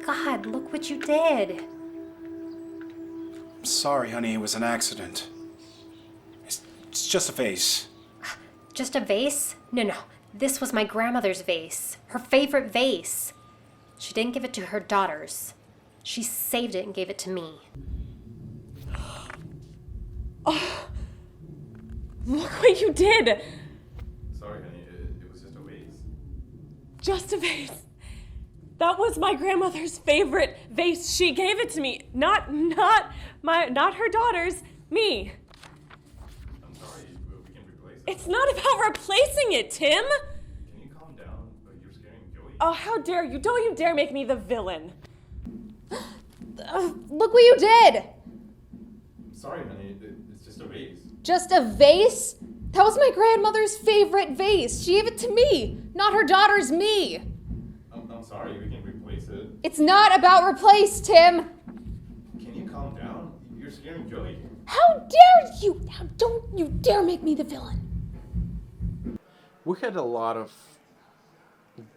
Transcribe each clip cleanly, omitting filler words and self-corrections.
God, look what you did. I'm sorry, honey, it was an accident. It's just a vase. Just a vase? No. This was my grandmother's vase. Her favorite vase. She didn't give it to her daughters. She saved it and gave it to me. Oh, look what you did! Sorry, honey, it was just a vase. Just a vase. That was my grandmother's favorite vase. She gave it to me. Not her daughters, me. I'm sorry, we can replace it. It's not about replacing it, Tim. Can you calm down? You're scaring Joey. Oh, how dare you. Don't you dare make me the villain. Look what you did! I'm sorry, honey, it's just a vase. Just a vase? That was my grandmother's favorite vase. She gave it to me, not her daughters, me. I'm sorry, we can replace it. It's not about replace, Tim. Can you calm down? You're scaring Joey. How dare you? Now don't you dare make me the villain. We had a lot of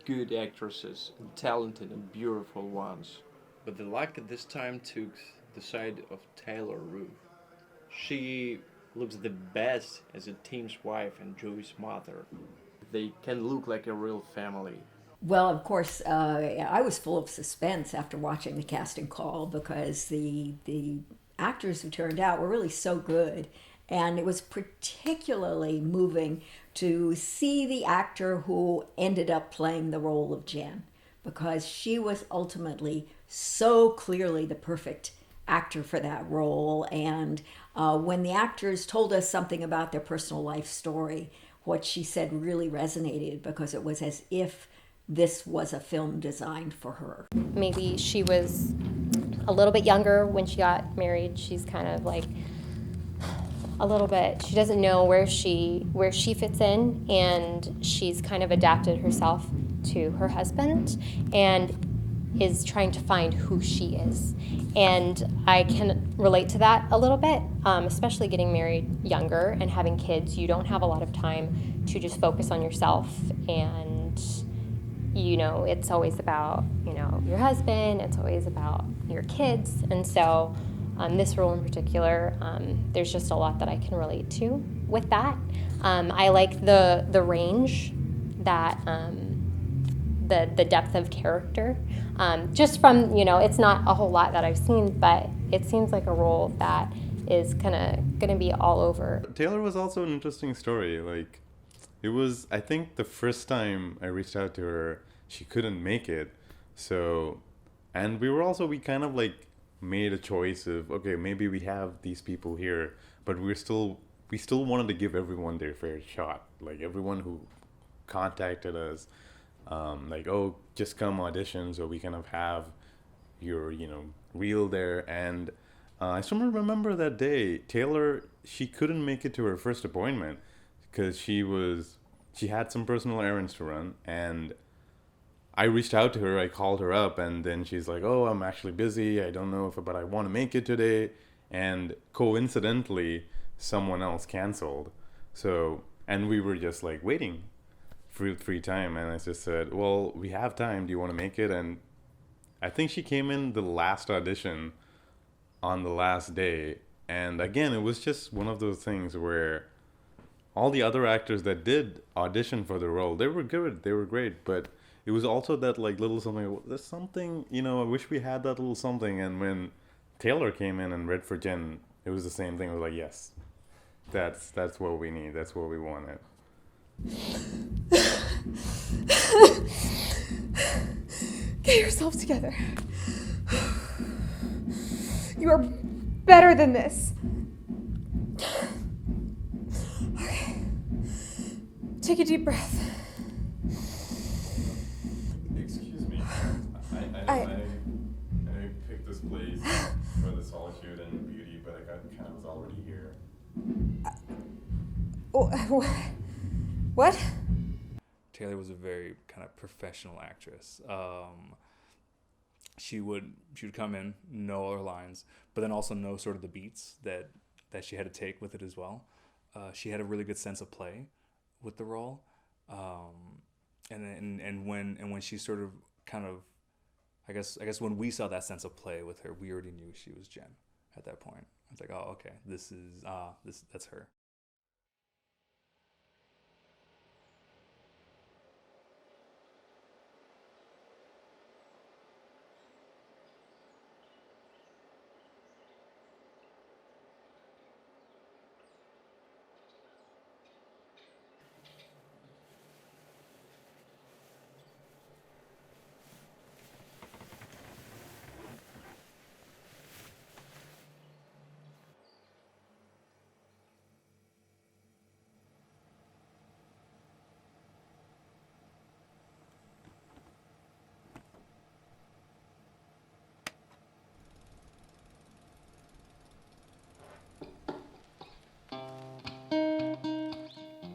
good actresses, talented and beautiful ones. But the luck at this time took the side of Taylor Ruhe. She looks the best as a Tim's wife and Joey's mother. They can look like a real family. Well, of course, I was full of suspense after watching the casting call because the actors who turned out were really so good. And it was particularly moving to see the actor who ended up playing the role of Jen, because she was ultimately so clearly the perfect actor for that role. And when the actors told us something about their personal life story, what she said really resonated, because it was as if this was a film designed for her. Maybe she was a little bit younger when she got married. She's kind of like a little bit, she doesn't know where she fits in, and she's kind of adapted herself to her husband and is trying to find who she is. And I can relate to that a little bit, especially getting married younger and having kids. You don't have a lot of time to just focus on yourself, and it's always about, your husband, it's always about your kids. And so this role in particular, there's just a lot that I can relate to with that. I like the range, that the depth of character. Just from, it's not a whole lot that I've seen, but it seems like a role that is gonna be all over. Taylor was also an interesting story. It was, I think, the first time I reached out to her, she couldn't make it. So, and we kind of made a choice of, okay, maybe we have these people here, but we still wanted to give everyone their fair shot. Everyone who contacted us, oh, just come audition so we kind of have your, reel there. And I still remember that day, Taylor, she couldn't make it to her first appointment because she had some personal errands to run, and I reached out to her, I called her up, and then she's like, oh, I'm actually busy, I don't know but I want to make it today. And coincidentally, someone else canceled. So, and we were just waiting for free time, and I just said, well, we have time, do you want to make it? And I think she came in the last audition on the last day. And again, it was just one of those things where all the other actors that did audition for the role, they were good, they were great, but it was also that little something, there's something, I wish we had that little something. And when Taylor came in and read for Jen, it was the same thing. It was yes, that's what we need, that's what we wanted. Get yourself together. You are better than this. Okay. Take a deep breath. Excuse me. I picked this place for the solitude and beauty, but I was already here. What? Taylor was a very kind of professional actress. She would come in, know all her lines, but then also know sort of the beats that she had to take with it as well. She had a really good sense of play with the role, and when she sort of kind of I guess when we saw that sense of play with her, we already knew she was Jen at that point. It's like, oh, okay, that's her.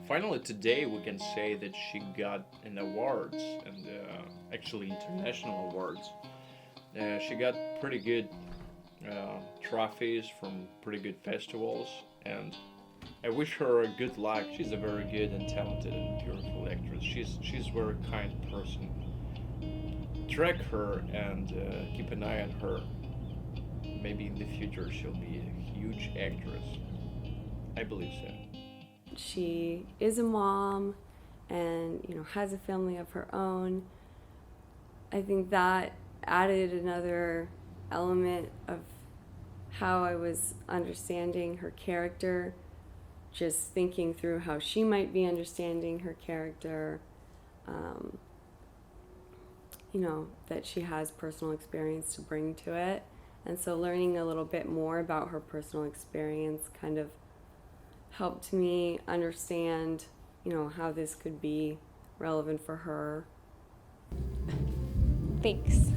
Finally, today we can say that she got an awards, and actually international awards. She got pretty good trophies from pretty good festivals, and I wish her a good luck. She's a very good and talented and beautiful actress. She's a very kind person. Track her and keep an eye on her. Maybe in the future she'll be a huge actress. I believe so. She is a mom and, has a family of her own. I think that added another element of how I was understanding her character, just thinking through how she might be understanding her character, that she has personal experience to bring to it. And so learning a little bit more about her personal experience kind of helped me understand, how this could be relevant for her. Thanks.